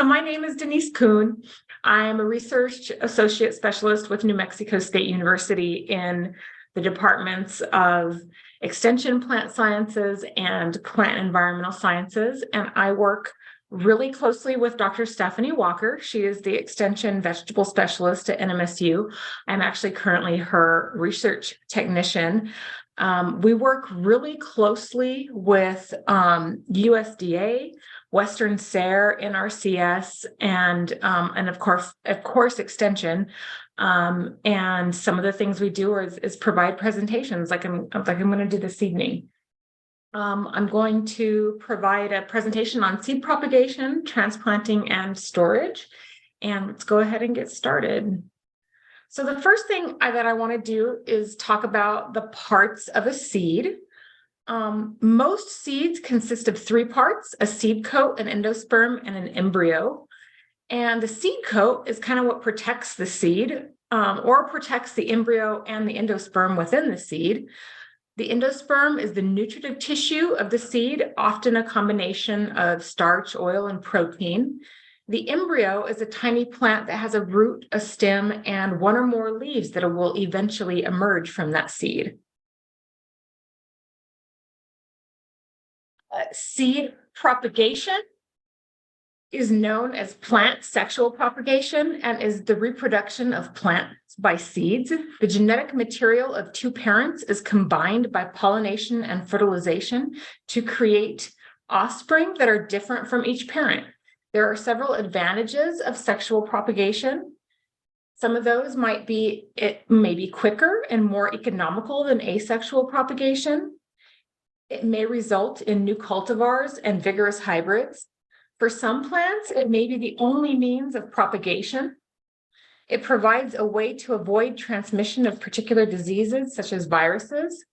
So my name is Denise Kuhn. I'm a research associate specialist with New Mexico State University in the departments of extension plant sciences and plant environmental sciences. And I work really closely with Dr. Stephanie Walker. She is the extension vegetable specialist at NMSU. I'm actually currently her research technician. We work really closely with USDA, Western SARE, NRCS, and of course, extension. And some of the things we do is provide presentations, like I'm going to do this evening. I'm going to provide a presentation on seed propagation, transplanting, and storage. And let's go ahead and get started. So the first thing that I want to do is talk about the parts of a seed. Most seeds consist of three parts: a seed coat, an endosperm, and an embryo. And the seed coat is kind of what protects the seed or protects the embryo and the endosperm within the seed. The endosperm is the nutritive tissue of the seed, often a combination of starch, oil, and protein. The embryo is a tiny plant that has a root, a stem, and one or more leaves that will eventually emerge from that seed. Seed propagation is known as plant sexual propagation and is the reproduction of plants by seeds. The genetic material of two parents is combined by pollination and fertilization to create offspring that are different from each parent. There are several advantages of sexual propagation. Some of those might be it may be quicker and more economical than asexual propagation. It may result in new cultivars and vigorous hybrids. For some plants, it may be the only means of propagation. It provides a way to avoid transmission of particular diseases, such as viruses,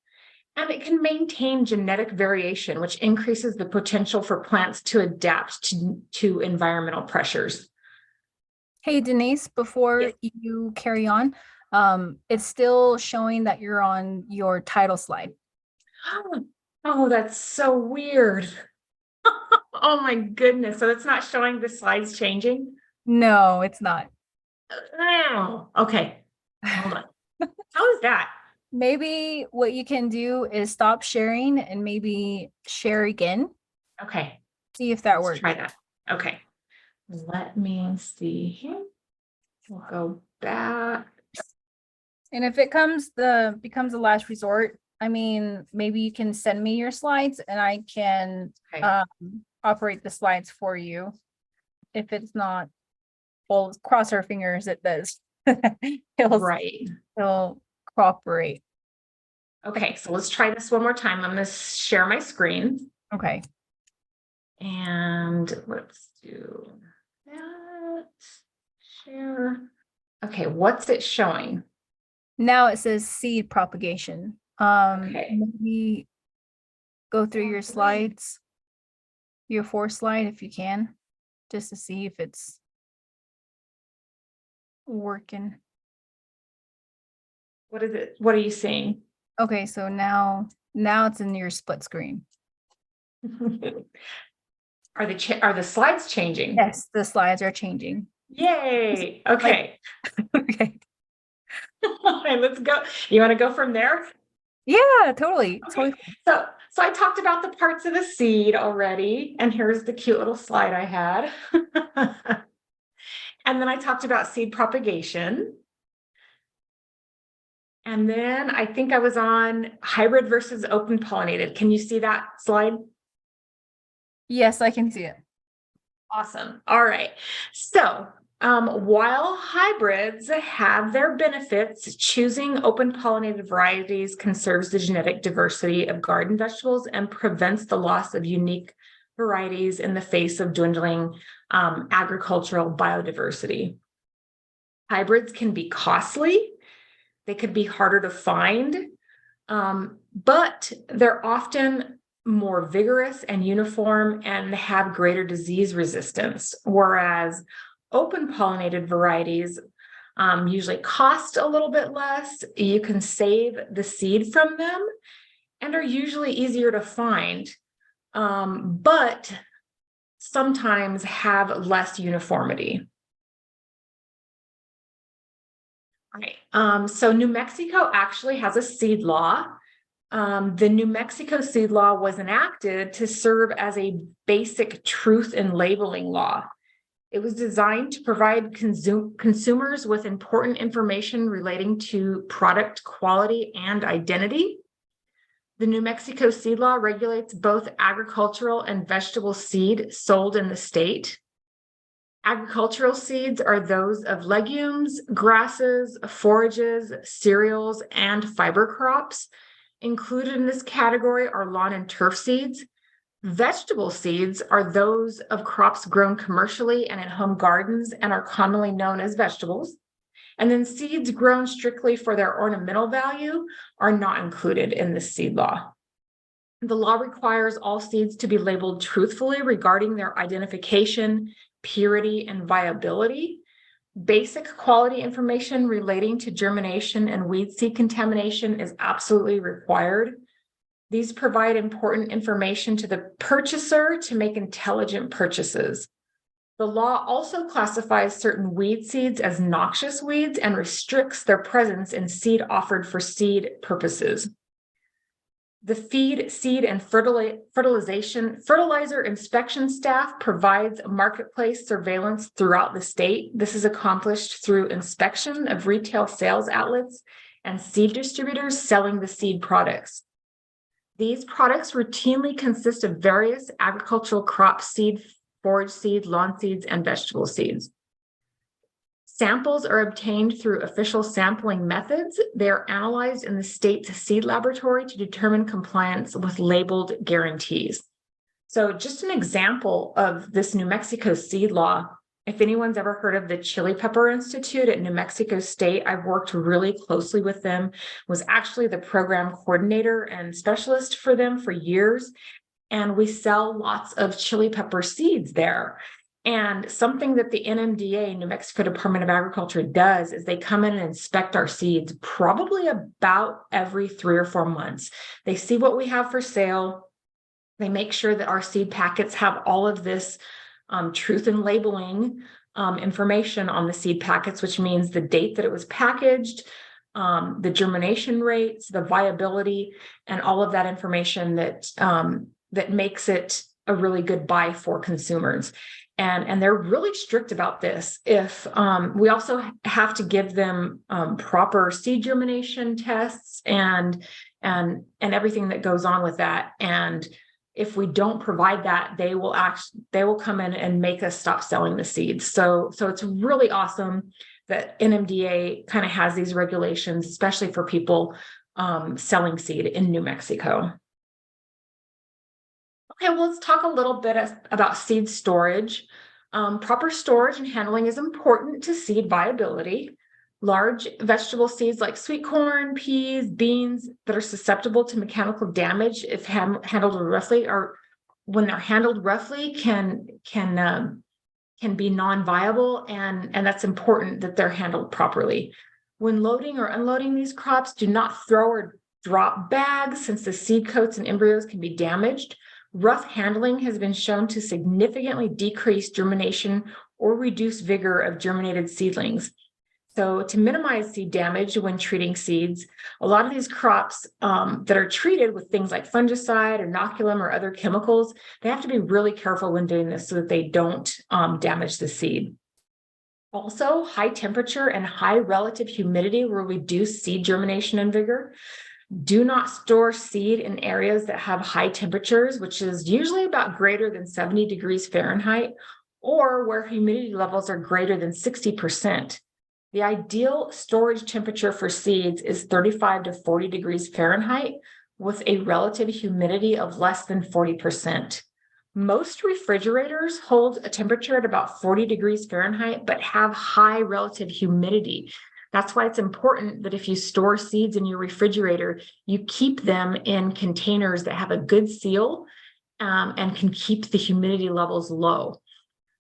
and it can maintain genetic variation, which increases the potential for plants to adapt to environmental pressures. Hey, Denise, before you carry on, it's still showing that you're on your title slide. Oh, that's so weird. Oh my goodness. So it's not showing the slides changing? No, it's not. Oh, okay. Hold on. How is that? Maybe what you can do is stop sharing and maybe share again. Okay. See if that Let's works. try that. Okay. Let me see here. We'll go back. And if it becomes a last resort, I mean, maybe you can send me your slides and I can operate the slides for you. If it's not, we'll cross our fingers it does. It'll cooperate. Okay, so let's try this one more time. I'm going to share my screen. Okay. And let's do that. Share. Okay, what's it showing? Now it says seed propagation. Okay. Maybe go through your slides, your 4 slide if you can, just to see if it's working. What is it? What are you seeing? Okay, so now it's in your split screen. Are the slides changing? Yes, the slides are changing. Yay. Okay. Okay. Okay, let's go. You want to go from there? Yeah, totally. Okay. So I talked about the parts of the seed already, and here's the cute little slide I had. And then I talked about seed propagation. And then I think I was on hybrid versus open pollinated. Can you see that slide? Yes, I can see it. Awesome. All right. So while hybrids have their benefits, choosing open pollinated varieties conserves the genetic diversity of garden vegetables and prevents the loss of unique varieties in the face of dwindling agricultural biodiversity. Hybrids can be costly. They could be harder to find, but they're often more vigorous and uniform and have greater disease resistance, whereas open pollinated varieties usually cost a little bit less. You can save the seed from them and are usually easier to find, but sometimes have less uniformity. All right. So New Mexico actually has a seed law. The New Mexico seed law was enacted to serve as a basic truth in labeling law. It was designed to provide consumers with important information relating to product quality and identity. The New Mexico seed law regulates both agricultural and vegetable seed sold in the state. Agricultural seeds are those of legumes, grasses, forages, cereals, and fiber crops. Included in this category are lawn and turf seeds. Vegetable seeds are those of crops grown commercially and in home gardens and are commonly known as vegetables. And then seeds grown strictly for their ornamental value are not included in this seed law. The law requires all seeds to be labeled truthfully regarding their identification, purity, and viability. Basic quality information relating to germination and weed seed contamination is absolutely required. These provide important information to the purchaser to make intelligent purchases. The law also classifies certain weed seeds as noxious weeds and restricts their presence in seed offered for seed purposes. The feed, seed, and fertilizer inspection staff provides marketplace surveillance throughout the state. This is accomplished through inspection of retail sales outlets and seed distributors selling the seed products. These products routinely consist of various agricultural crop seed, forage seed, lawn seeds, and vegetable seeds. Samples are obtained through official sampling methods. They are analyzed in the state's seed laboratory to determine compliance with labeled guarantees. So just an example of this New Mexico seed law, if anyone's ever heard of the Chili Pepper Institute at New Mexico State, I've worked really closely with them, was actually the program coordinator and specialist for them for years. And we sell lots of chili pepper seeds there. And something that the NMDA, New Mexico Department of Agriculture, does is they come in and inspect our seeds probably about every 3 or 4 months. They see what we have for sale. They make sure that our seed packets have all of this truth in labeling information on the seed packets, which means the date that it was packaged, the germination rates, the viability, and all of that information that makes it a really good buy for consumers. And they're really strict about this. If we also have to give them proper seed germination tests and everything that goes on with that. And if we don't provide that, they will come in and make us stop selling the seeds. So it's really awesome that NMDA kind of has these regulations, especially for people selling seed in New Mexico. Okay, well, let's talk a little bit about seed storage. Proper storage and handling is important to seed viability. Large vegetable seeds like sweet corn, peas, beans that are susceptible to mechanical damage if handled roughly, or when they're handled roughly, can be non-viable, and that's important that they're handled properly. When loading or unloading these crops, do not throw or drop bags, since the seed coats and embryos can be damaged. Rough handling has been shown to significantly decrease germination or reduce vigor of germinated seedlings. So to minimize seed damage when treating seeds, a lot of these crops that are treated with things like fungicide, inoculum, or other chemicals, they have to be really careful when doing this so that they don't damage the seed. Also, high temperature and high relative humidity will reduce seed germination and vigor. Do not store seed in areas that have high temperatures, which is usually about greater than 70 degrees Fahrenheit, or where humidity levels are greater than 60%. The ideal storage temperature for seeds is 35 to 40 degrees Fahrenheit with a relative humidity of less than 40%. Most refrigerators hold a temperature at about 40 degrees Fahrenheit, but have high relative humidity. That's why it's important that if you store seeds in your refrigerator, you keep them in containers that have a good seal and can keep the humidity levels low.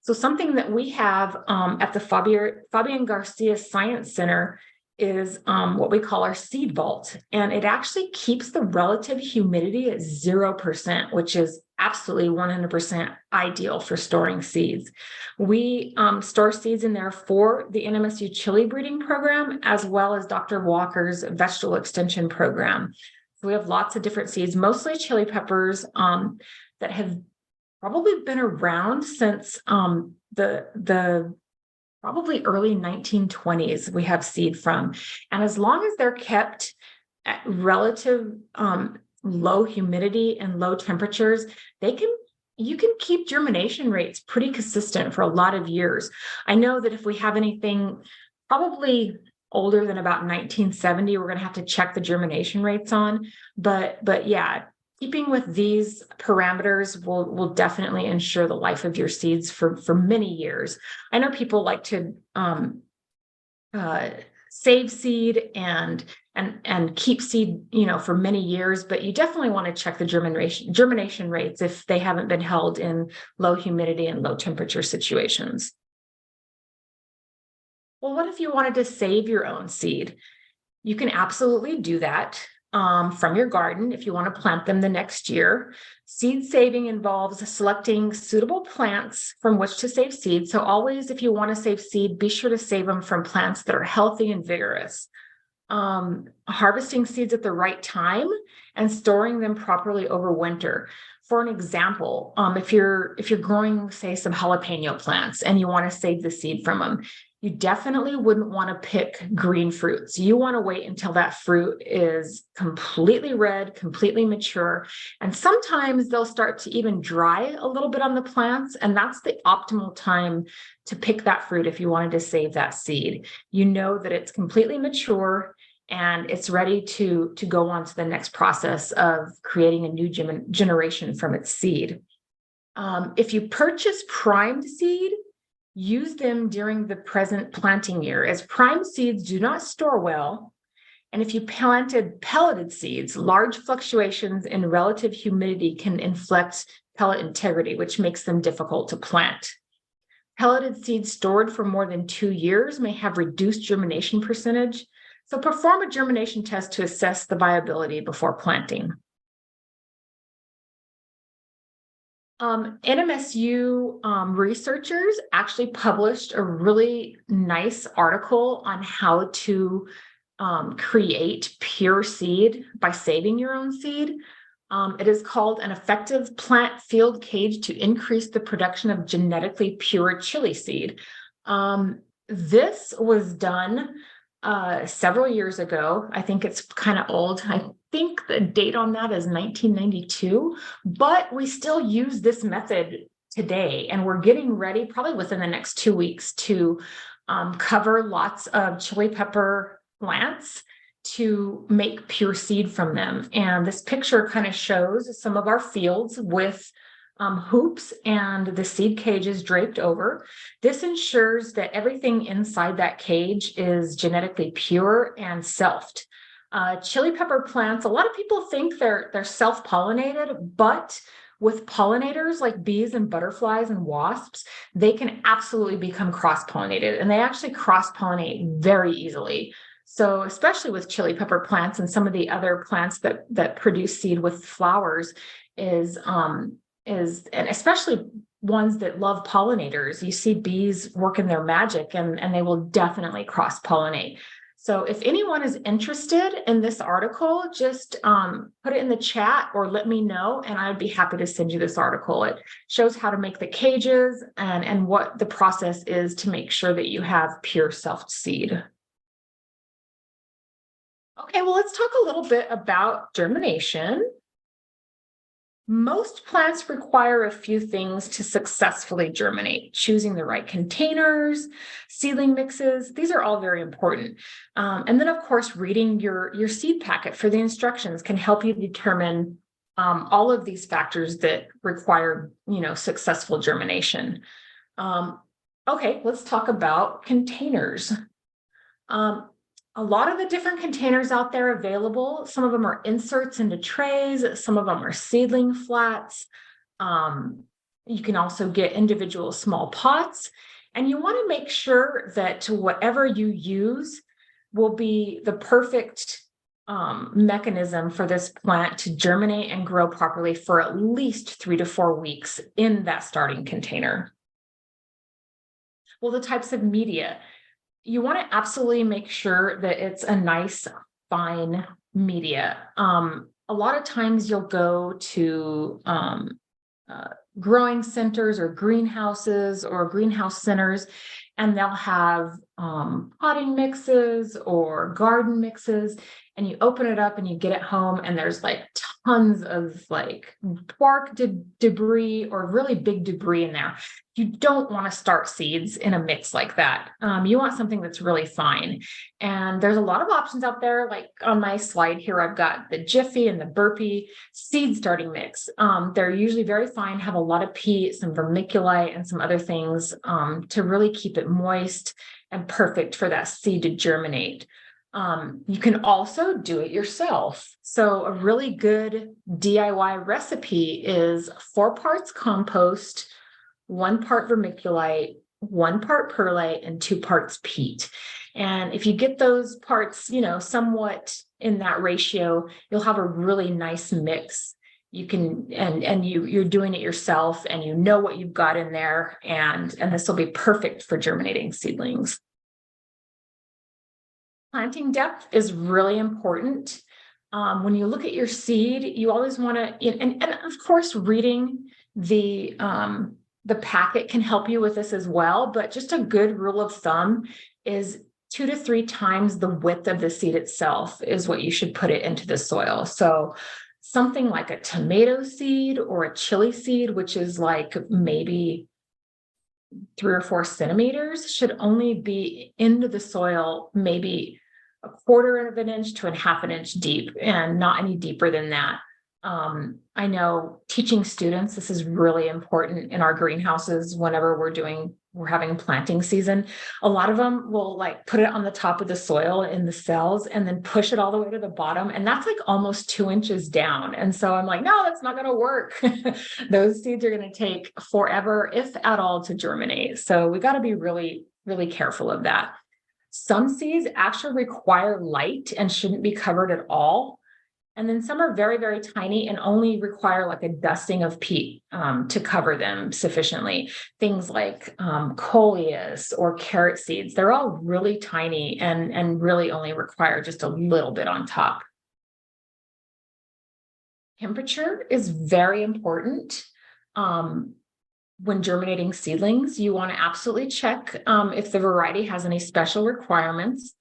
So something that we have at the Fabian Garcia Science Center is what we call our seed vault. And it actually keeps the relative humidity at 0%, which is absolutely 100% ideal for storing seeds. We store seeds in there for the NMSU chili breeding program, as well as Dr. Walker's vegetable extension program. So we have lots of different seeds, mostly chili peppers that have probably been around since the probably early 1920s we have seed from. And as long as they're kept at relative low humidity and low temperatures, you can keep germination rates pretty consistent for a lot of years. I know that if we have anything probably older than about 1970, we're going to have to check the germination rates on. But yeah, keeping with these parameters will definitely ensure the life of your seeds for many years. I know people like to save seed and keep seed, for many years, but you definitely want to check the germination rates if they haven't been held in low humidity and low temperature situations. Well, what if you wanted to save your own seed? You can absolutely do that from your garden if you want to plant them the next year. Seed saving involves selecting suitable plants from which to save seed. So always, if you want to save seed, be sure to save them from plants that are healthy and vigorous. Harvesting seeds at the right time and storing them properly over winter. For an example, if you're growing, say, some jalapeno plants and you want to save the seed from them, you definitely wouldn't want to pick green fruits. You want to wait until that fruit is completely red, completely mature. And sometimes they'll start to even dry a little bit on the plants. And that's the optimal time to pick that fruit if you wanted to save that seed. You know that it's completely mature and it's ready to go on to the next process of creating a new generation from its seed. If you purchase primed seed, use them during the present planting year, as prime seeds do not store well. And if you planted pelleted seeds, large fluctuations in relative humidity can inflect pellet integrity, which makes them difficult to plant. Pelleted seeds stored for more than 2 years may have reduced germination percentage. So perform a germination test to assess the viability before planting. NMSU researchers actually published a really nice article on how to create pure seed by saving your own seed. It is called An Effective Plant Field Cage to Increase the Production of Genetically Pure Chili Seed. This was done several years ago. I think it's kind of old. I think the date on that is 1992, but we still use this method today, and we're getting ready probably within the next 2 weeks to cover lots of chili pepper plants to make pure seed from them. And this picture kind of shows some of our fields with hoops and the seed cages draped over. This ensures that everything inside that cage is genetically pure and selfed. Chili pepper plants, a lot of people think they're self-pollinated, but with pollinators like bees and butterflies and wasps, they can absolutely become cross-pollinated, and they actually cross-pollinate very easily. So especially with chili pepper plants and some of the other plants that produce seed with flowers and especially ones that love pollinators, you see bees working their magic and they will definitely cross-pollinate. So if anyone is interested in this article, just put it in the chat or let me know, and I'd be happy to send you this article. It shows how to make the cages and what the process is to make sure that you have pure self seed. Okay, well, let's talk a little bit about germination. Most plants require a few things to successfully germinate: choosing the right containers, seedling mixes. These are all very important. And then, of course, reading your seed packet for the instructions can help you determine all of these factors that require, successful germination. Okay, let's talk about containers. A lot of the different containers out there available, some of them are inserts into trays, some of them are seedling flats. You can also get individual small pots, and you want to make sure that whatever you use, will be the perfect mechanism for this plant to germinate and grow properly for at least 3 to 4 weeks in that starting container. Well, the types of media, you want to absolutely make sure that it's a nice, fine media. A lot of times you'll go to growing centers or greenhouses or greenhouse centers, and they'll have potting mixes or garden mixes, and you open it up and you get it home, and there's like tons of like bark debris or really big debris in there. You don't want to start seeds in a mix like that. You want something that's really fine. And there's a lot of options out there. Like on my slide here, I've got the Jiffy and the Burpee seed starting mix. They're usually very fine, have a lot of peat, some vermiculite, and some other things to really keep it moist and perfect for that seed to germinate. You can also do it yourself. So a really good DIY recipe is 4 parts compost, 1 part vermiculite, 1 part perlite, and 2 parts peat. And if you get those parts, somewhat in that ratio, you'll have a really nice mix. You can, and you're doing it yourself, and you know what you've got in there, and this will be perfect for germinating seedlings. Planting depth is really important. When you look at your seed, you always want to, and of course, reading the packet can help you with this as well, but just a good rule of thumb is 2 to 3 times the width of the seed itself is what you should put it into the soil. So something like a tomato seed or a chili seed, which is like maybe 3 or 4 centimeters, should only be into the soil maybe 1/4 of an inch to 1/2 an inch deep, and not any deeper than that. I know teaching students, this is really important in our greenhouses whenever we're having planting season. A lot of them will like put it on the top of the soil in the cells and then push it all the way to the bottom. And that's like almost 2 inches down. And so I'm like, no, that's not going to work. Those seeds are going to take forever, if at all, to germinate. So we got to be really, really careful of that. Some seeds actually require light and shouldn't be covered at all. And then some are very, very tiny and only require like a dusting of peat to cover them sufficiently. Things like coleus or carrot seeds, they're all really tiny and really only require just a little bit on top. Temperature is very important. When germinating seedlings, you want to absolutely check if the variety has any special requirements.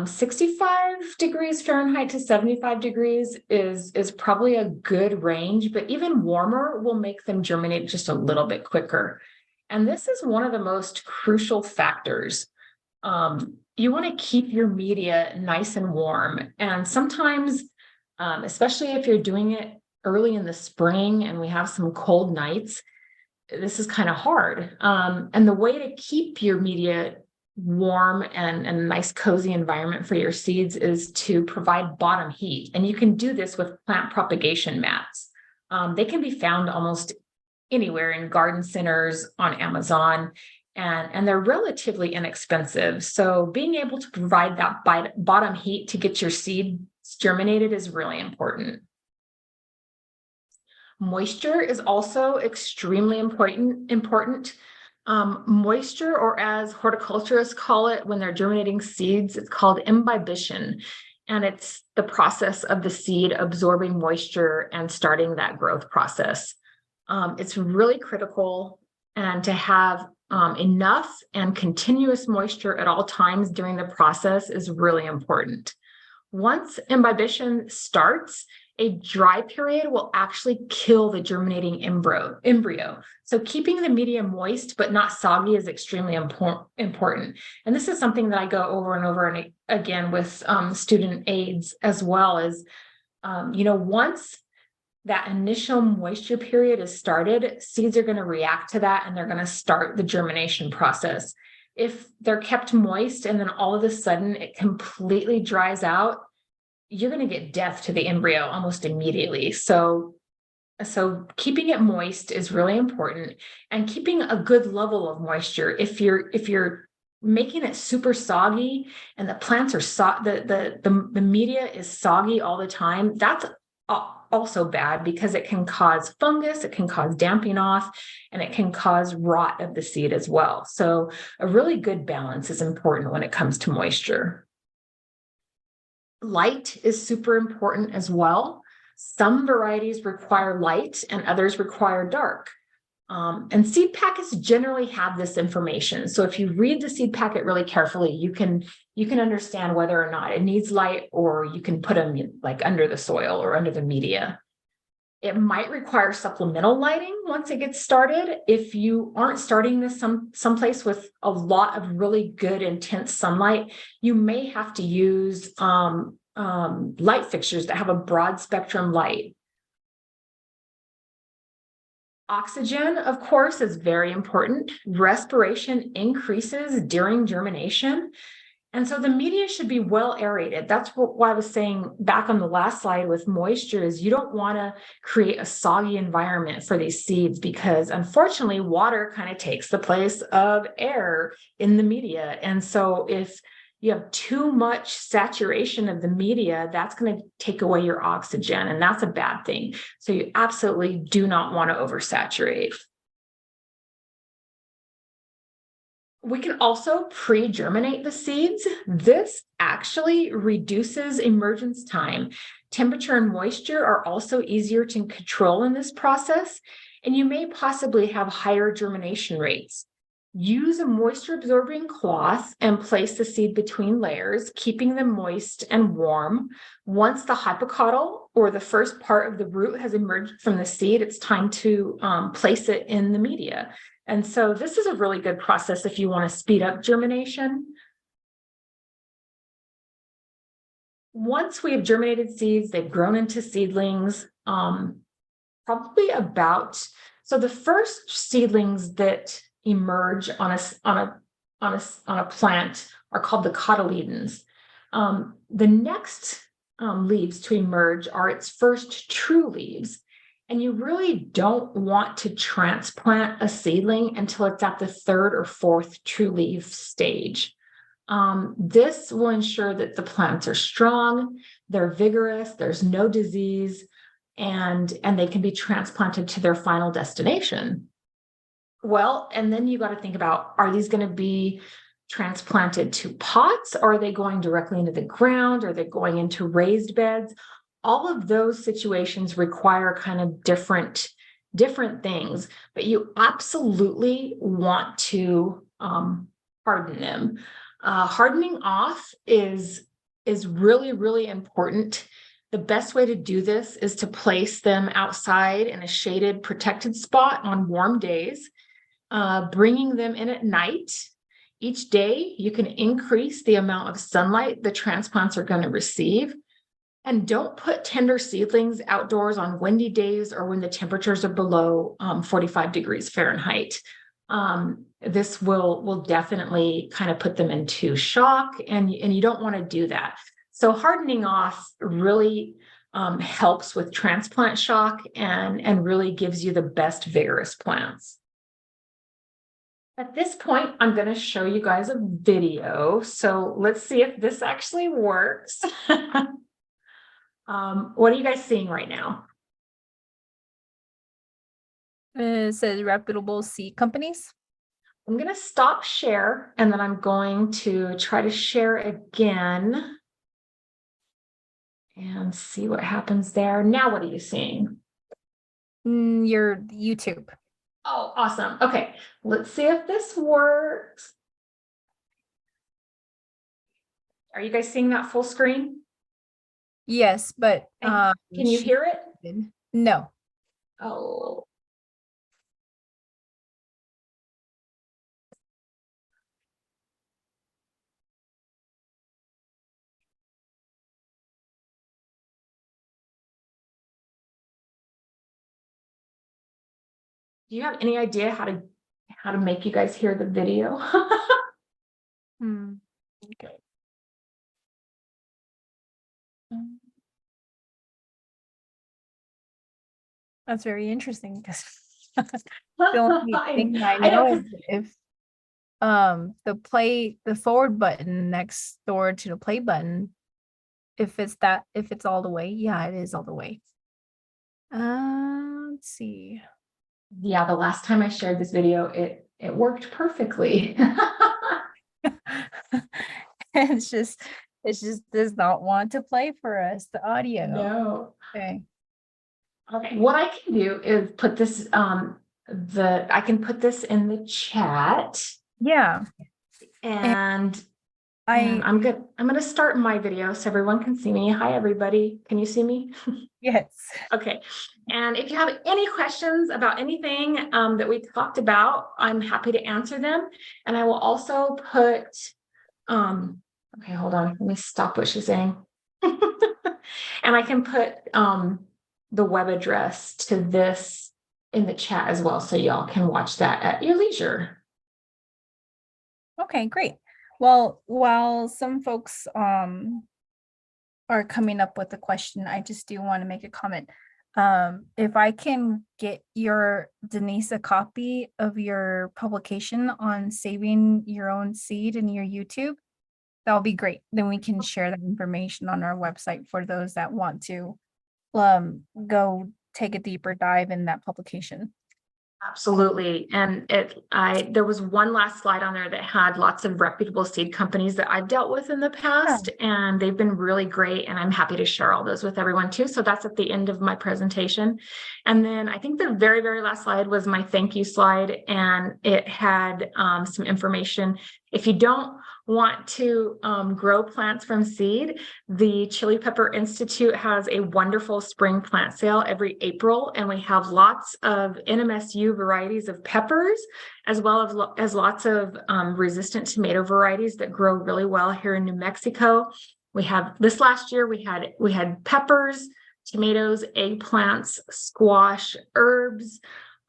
65 degrees Fahrenheit to 75 degrees is probably a good range, but even warmer will make them germinate just a little bit quicker. And this is one of the most crucial factors. You want to keep your media nice and warm. And sometimes, especially if you're doing it early in the spring and we have some cold nights, this is kind of hard. And the way to keep your media warm and a nice cozy environment for your seeds is to provide bottom heat. And you can do this with plant propagation mats. They can be found almost anywhere in garden centers, on Amazon, and they're relatively inexpensive. So being able to provide that bottom heat to get your seeds germinated is really important. Moisture is also extremely important. Moisture, or as horticulturists call it when they're germinating seeds, it's called imbibition. And it's the process of the seed absorbing moisture and starting that growth process. It's really critical, and to have enough and continuous moisture at all times during the process is really important. Once imbibition starts, a dry period will actually kill the germinating embryo. So keeping the media moist but not soggy is extremely important. And this is something that I go over and over and again with student aides as well as, once that initial moisture period is started, seeds are going to react to that and they're going to start the germination process. If they're kept moist and then all of a sudden it completely dries out, you're going to get death to the embryo almost immediately. So keeping it moist is really important, and keeping a good level of moisture. If you're making it super soggy and the plants are the media is soggy all the time, that's also bad because it can cause fungus, it can cause damping off, and it can cause rot of the seed as well. So a really good balance is important when it comes to moisture. Light is super important as well. Some varieties require light and others require dark. And seed packets generally have this information. So if you read the seed packet really carefully, you can understand whether or not it needs light, or you can put them like under the soil or under the media. It might require supplemental lighting once it gets started. If you aren't starting this someplace with a lot of really good intense sunlight, you may have to use light fixtures that have a broad spectrum light. Oxygen, of course, is very important. Respiration increases during germination. And so the media should be well aerated. That's what I was saying back on the last slide with moisture, is you don't want to create a soggy environment for these seeds, because unfortunately water kind of takes the place of air in the media. And so if you have too much saturation of the media, that's going to take away your oxygen, and that's a bad thing. So you absolutely do not want to oversaturate. We can also pre-germinate the seeds. This actually reduces emergence time. Temperature and moisture are also easier to control in this process, and you may possibly have higher germination rates. Use a moisture-absorbing cloth and place the seed between layers, keeping them moist and warm. Once the hypocotyl, or the first part of the root, has emerged from the seed, it's time to place it in the media. And so this is a really good process if you want to speed up germination. Once we have germinated seeds, they've grown into seedlings, probably about, so the first seedlings that emerge on a plant are called the cotyledons. The next leaves to emerge are its first true leaves. And you really don't want to transplant a seedling until it's at the third or fourth true leaf stage. This will ensure that the plants are strong, they're vigorous, there's no disease, and they can be transplanted to their final destination. Well, and then you got to think about, are these going to be transplanted to pots? Or are they going directly into the ground? Are they going into raised beds? All of those situations require kind of different things, but you absolutely want to harden them. Hardening off is really, really important. The best way to do this is to place them outside in a shaded, protected spot on warm days, bringing them in at night. Each day, you can increase the amount of sunlight the transplants are going to receive. And don't put tender seedlings outdoors on windy days or when the temperatures are below 45 degrees Fahrenheit. This will definitely kind of put them into shock, and you don't want to do that. So hardening off really helps with transplant shock and really gives you the best vigorous plants. At this point, I'm going to show you guys a video. So let's see if this actually works. What are you guys seeing right now? It says reputable seed companies. I'm going to stop share, and then I'm going to try to share again and see what happens there. Now, what are you seeing? Your YouTube. Oh, awesome. Okay, let's see if this works. Are you guys seeing that full screen? Yes, but can you hear it? No. Oh. Do you have any idea how to make you guys hear the video? Okay. That's very interesting, because the only thing I know is if the forward button next door to the play button, if it's all the way. Yeah, it is all the way. Let's see. Yeah, the last time I shared this video, it worked perfectly. It's just does not want to play for us, the audio. No. Okay. Okay, what I can do is put this, I can put this in the chat. Yeah. And I'm gonna start my video so everyone can see me. Hi, everybody. Can you see me? Yes. Okay. And if you have any questions about anything that we talked about, I'm happy to answer them. And I will also put, okay, hold on. Let me stop what she's saying. And I can put the web address to this in the chat as well, so y'all can watch that at your leisure. Okay, great. Well, while some folks are coming up with a question, I just do want to make a comment. If I can get Denise a copy of your publication on saving your own seed in your YouTube, that'll be great. Then we can share that information on our website for those that want to go take a deeper dive in that publication. Absolutely. And there was one last slide on there that had lots of reputable seed companies that I've dealt with in the past, and they've been really great. And I'm happy to share all those with everyone too. So that's at the end of my presentation. And then I think the very, very last slide was my thank you slide, and it had some information. If you don't want to grow plants from seed, the Chili Pepper Institute has a wonderful spring plant sale every April, and we have lots of NMSU varieties of peppers, as well as lots of resistant tomato varieties that grow really well here in New Mexico. We have this last year, we had peppers, tomatoes, eggplants, squash, herbs,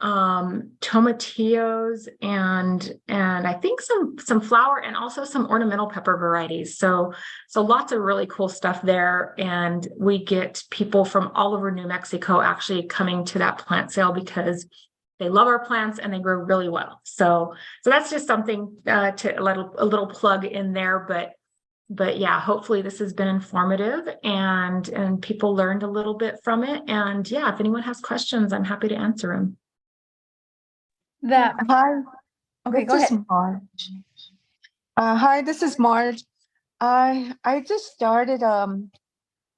tomatillos, and I think some flower, and also some ornamental pepper varieties. So lots of really cool stuff there. And we get people from all over New Mexico actually coming to that plant sale because they love our plants and they grow really well. So that's just something to a little plug in there. But yeah, hopefully this has been informative and people learned a little bit from it. And yeah, if anyone has questions, I'm happy to answer them. Hi. Okay, go ahead. Marge. Hi, this is Marge. I just started a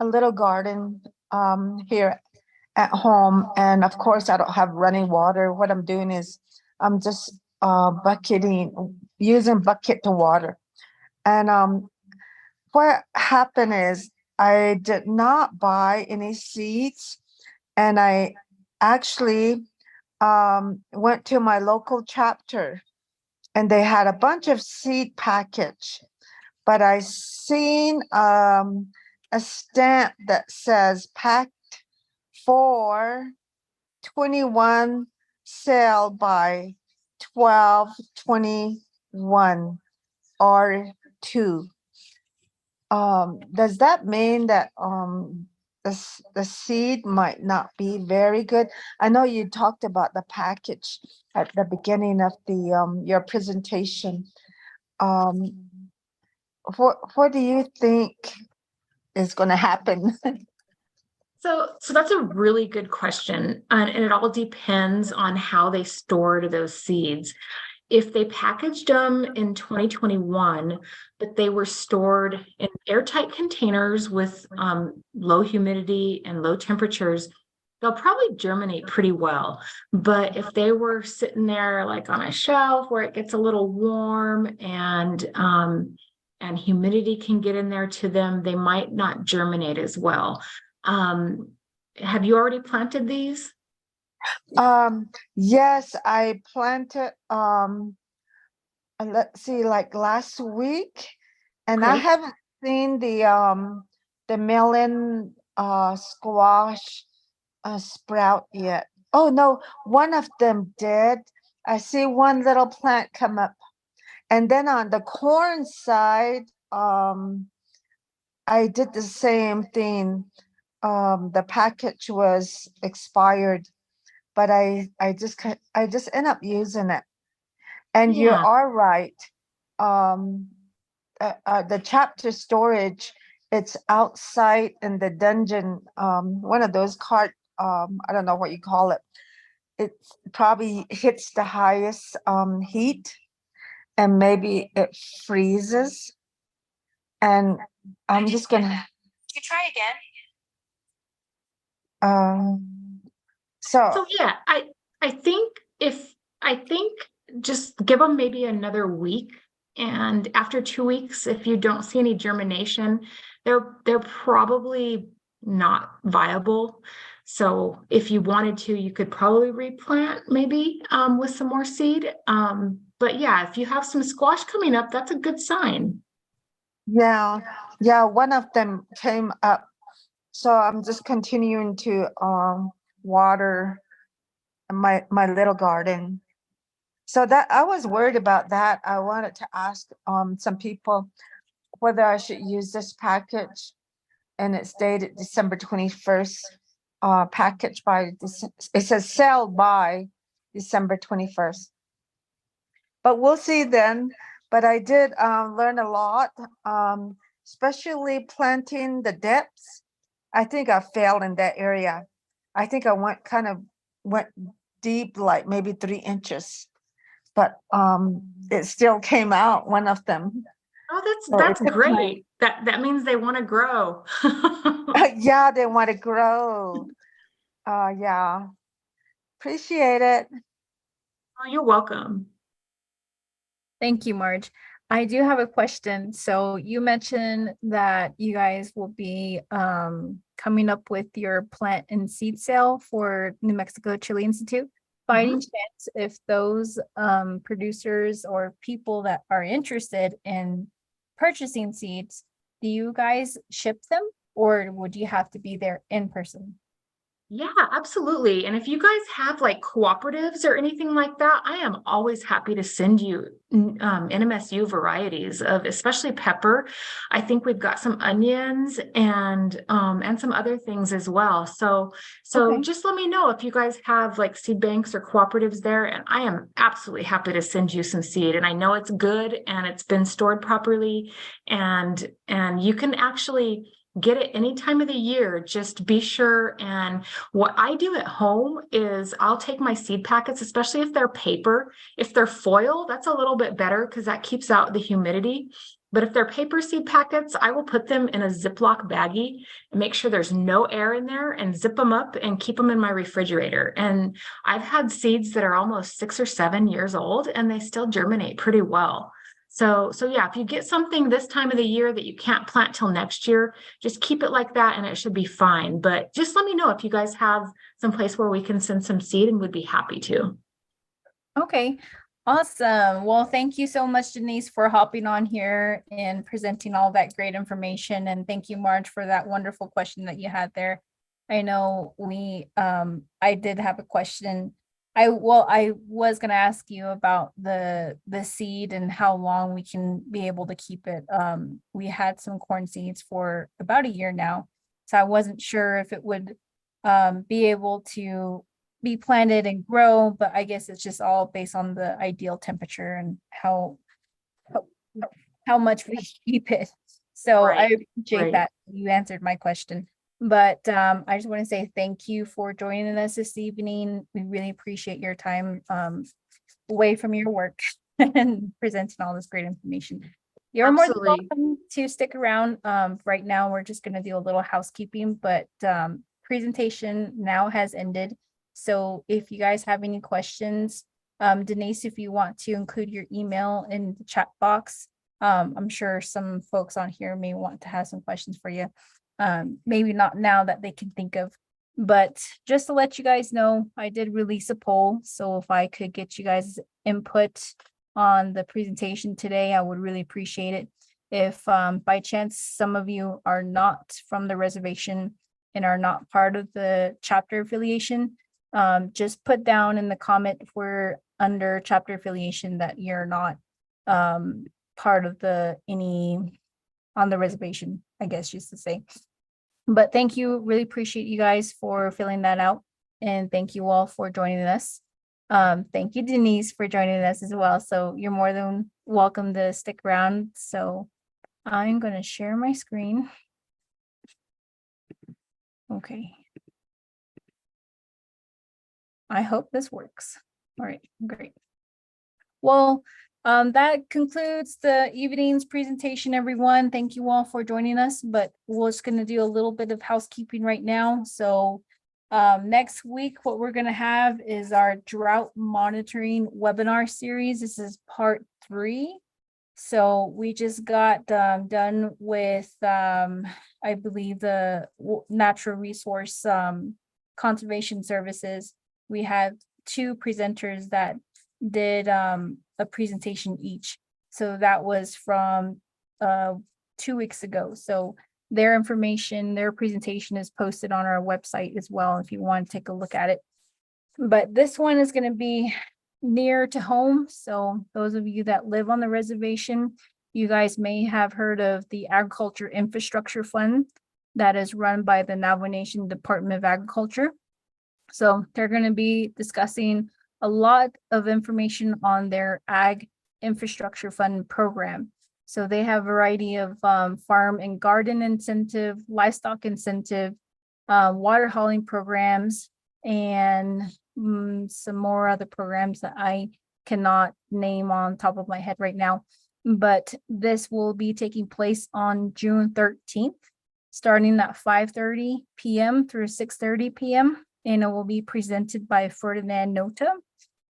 little garden here at home, and of course I don't have running water. What I'm doing is I'm just using bucket to water. And what happened is I did not buy any seeds, and I actually went to my local chapter, and they had a bunch of seed package, but I seen a stamp that says packed for 21, sale by 12/21 R2. Does that mean that the seed might not be very good? I know you talked about the package at the beginning of the your presentation. What do you think is going to happen? So that's a really good question. And it all depends on how they stored those seeds. If they packaged them in 2021, but they were stored in airtight containers with low humidity and low temperatures, they'll probably germinate pretty well. But if they were sitting there like on a shelf where it gets a little warm and humidity can get in there to them, they might not germinate as well. Have you already planted these? Yes, I planted let's see, like last week, and I Okay. haven't seen the melon squash sprout yet. Oh no, one of them did. I see one little plant come up. And then on the corn side, I did the same thing. The package was expired, but I just end up using it. And you Yeah. are right. Um, the chapter storage, it's outside in the dungeon, one of those cart, I don't know what you call it. It probably hits the highest heat, and maybe it freezes. And I'm just gonna You try again. so So yeah, I think if I think just give them maybe another week. And after 2 weeks, if you don't see any germination, they're probably not viable. So if you wanted to, you could probably replant maybe with some more seed. But yeah, if you have some squash coming up, that's a good sign. yeah, yeah, one of them came up. So I'm just continuing to water my little garden. So that I was worried about that. I wanted to ask some people whether I should use this package, and it's dated December 21st. Package by this, it says sell by December 21st. But we'll see then. But I did learn a lot, especially planting the depths. I think I failed in that area. I think I went deep, like maybe 3 inches, but it still came out, one of them. Oh, So that's it's great. That means they want to grow. yeah, they want to grow. Yeah, appreciate it. Oh, you're welcome. Thank you, Marge. I do have a question. So you mentioned that you guys will be coming up with your plant and seed sale for New Mexico Chili Institute. By any chance, if those producers or people that are interested in purchasing seeds, do you guys ship them, or would you have to be there in person? Yeah, absolutely. And if you guys have like cooperatives or anything like that, I am always happy to send you NMSU varieties of especially pepper. I think we've got some onions and some other things as well. So Okay. just let me know if you guys have like seed banks or cooperatives there, and I am absolutely happy to send you some seed. And I know it's good and it's been stored properly, and you can actually get it any time of the year. Just be sure. And what I do at home is I'll take my seed packets, especially if they're paper. If they're foil, that's a little bit better because that keeps out the humidity. But if they're paper seed packets, I will put them in a Ziploc baggie and make sure there's no air in there and zip them up and keep them in my refrigerator. And I've had seeds that are almost 6 or 7 years old and they still germinate pretty well. So yeah, if you get something this time of the year that you can't plant till next year, just keep it like that and it should be fine. But just let me know if you guys have some place where we can send some seed, and would be happy to. Okay, awesome. Well, thank you so much, Denise, for hopping on here and presenting all that great information. And thank you, Marge, for that wonderful question that you had there. I know I did have a question. I was gonna ask you about the seed and how long we can be able to keep it. We had some corn seeds for about a year now, so I wasn't sure if it would be able to be planted and grow, but I guess it's just all based on the ideal temperature and how, how much we keep it. So I Right, appreciate right. that you answered my question. But I just want to say thank you for joining us this evening. We really appreciate your time away from your work and presenting all this great information. You're more than Absolutely. welcome to stick around. Right now, we're just going to do a little housekeeping, but presentation now has ended. So if you guys have any questions, Denise, if you want to include your email in the chat box, I'm sure some folks on here may want to have some questions for you. Maybe not now that they can think of, but just to let you guys know, I did release a poll. So if I could get you guys input on the presentation today, I would really appreciate it. If by chance some of you are not from the reservation and are not part of the chapter affiliation, just put down in the comment if we're under chapter affiliation that you're not part of any on the reservation, I guess just to say. But thank you, really appreciate you guys for filling that out. And thank you all for joining us. Thank you, Denise, for joining us as well. So you're more than welcome to stick around. So I'm going to share my screen. Okay. I hope this works. All right, great. Well, that concludes the evening's presentation, everyone. Thank you all for joining us, but we're just going to do a little bit of housekeeping right now. So next week, what we're going to have is our drought monitoring webinar series. This is part 3. So we just got done with, I believe, the natural resource conservation services. We had 2 presenters that did a presentation each. So that was from 2 weeks ago. So their information, their presentation is posted on our website as well if you want to take a look at it. But this one is going to be near to home. So those of you that live on the reservation, you guys may have heard of the Agriculture Infrastructure Fund that is run by the Navajo Nation Department of Agriculture. So they're going to be discussing a lot of information on their Ag Infrastructure Fund program. So they have a variety of farm and garden incentive, livestock incentive, water hauling programs, and some more other programs that I cannot name on top of my head right now. But this will be taking place on June 13th, starting at 5:30 p.m. through 6:30 p.m. And it will be presented by Ferdinand Nota.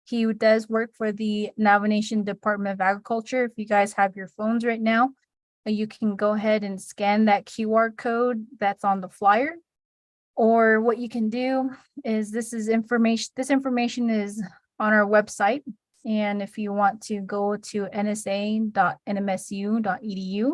He does work for the Navajo Nation Department of Agriculture. If you guys have your phones right now, you can go ahead and scan that QR code that's on the flyer. Or what you can do is this information is on our website. And if you want to go to nsa.nmsu.edu,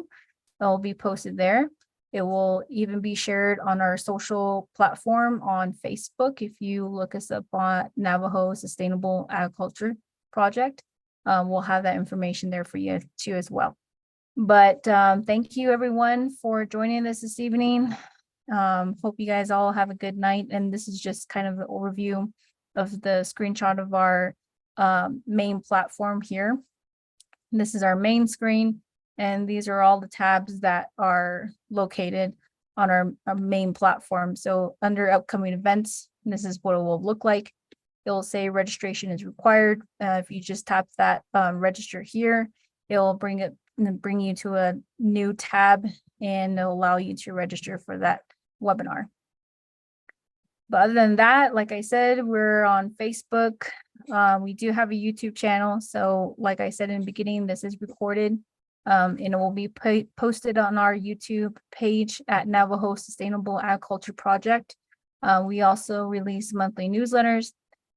it will be posted there. It will even be shared on our social platform on Facebook. If you look us up on Navajo Sustainable Agriculture Project, we'll have that information there for you too as well. But thank you everyone for joining us this evening. Hope you guys all have a good night. And this is just kind of an overview of the screenshot of our main platform here. This is our main screen, and these are all the tabs that are located on our main platform. So under upcoming events, this is what it will look like. It will say registration is required. If you just tap that register here, it will bring you to a new tab, and it'll allow you to register for that webinar. But other than that, like I said, we're on Facebook. We do have a YouTube channel. So like I said in the beginning, this is recorded and it will be posted on our YouTube page at Navajo Sustainable Agriculture Project. We also release monthly newsletters.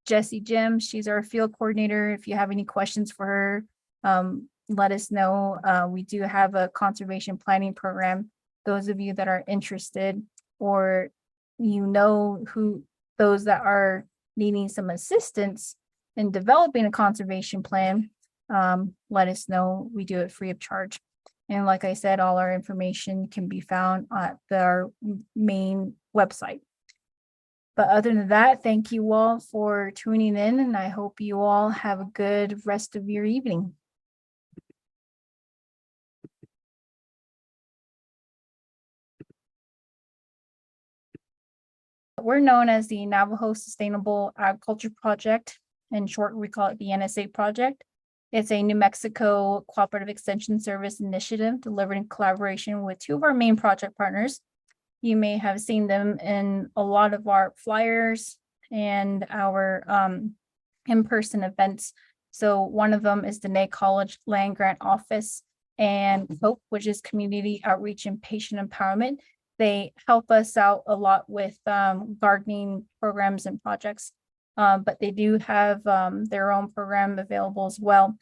Jessie Jim, she's our field coordinator. If you have any questions for her, let us know. We do have a conservation planning program. Those of you that are interested, or who those that are needing some assistance in developing a conservation plan, let us know. We do it free of charge. And like I said, all our information can be found at our main website. But other than that, thank you all for tuning in, and I hope you all have a good rest of your evening. We're known as the Navajo Sustainable Agriculture Project. In short, we call it the NSA project. It's a New Mexico Cooperative Extension Service initiative delivered in collaboration with 2 of our main project partners. You may have seen them in a lot of our flyers and our in-person events. So one of them is the Ney College Land Grant Office, and HOPE, which is Community Outreach and Patient Empowerment. They help us out a lot with gardening programs and projects, but they do have their own program available as well.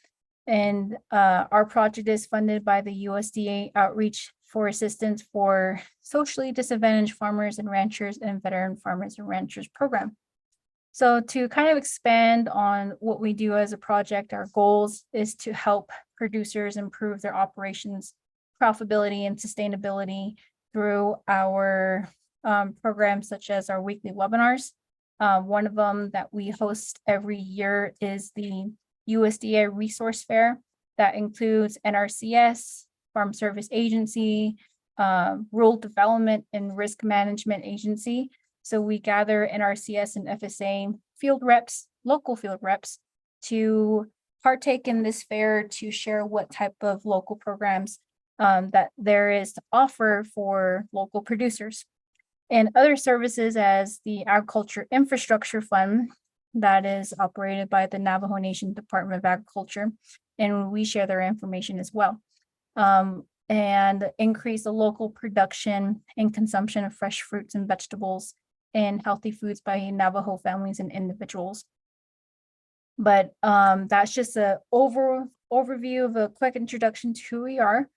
And our project is funded by the USDA Outreach for Assistance for Socially Disadvantaged Farmers and Ranchers and Veteran Farmers and Ranchers program. So to kind of expand on what we do as a project, our goals is to help producers improve their operations, profitability, and sustainability through our programs such as our weekly webinars. One of them that we host every year is the USDA Resource Fair. That includes NRCS, Farm Service Agency, Rural Development and Risk Management Agency. So we gather NRCS and FSA field reps, local field reps, to partake in this fair to share what type of local programs that there is to offer for local producers. And other services as the Agriculture Infrastructure Fund that is operated by the Navajo Nation Department of Agriculture. And we share their information as well. And increase the local production and consumption of fresh fruits and vegetables and healthy foods by Navajo families and individuals. But that's just an overview of a quick introduction to who we are.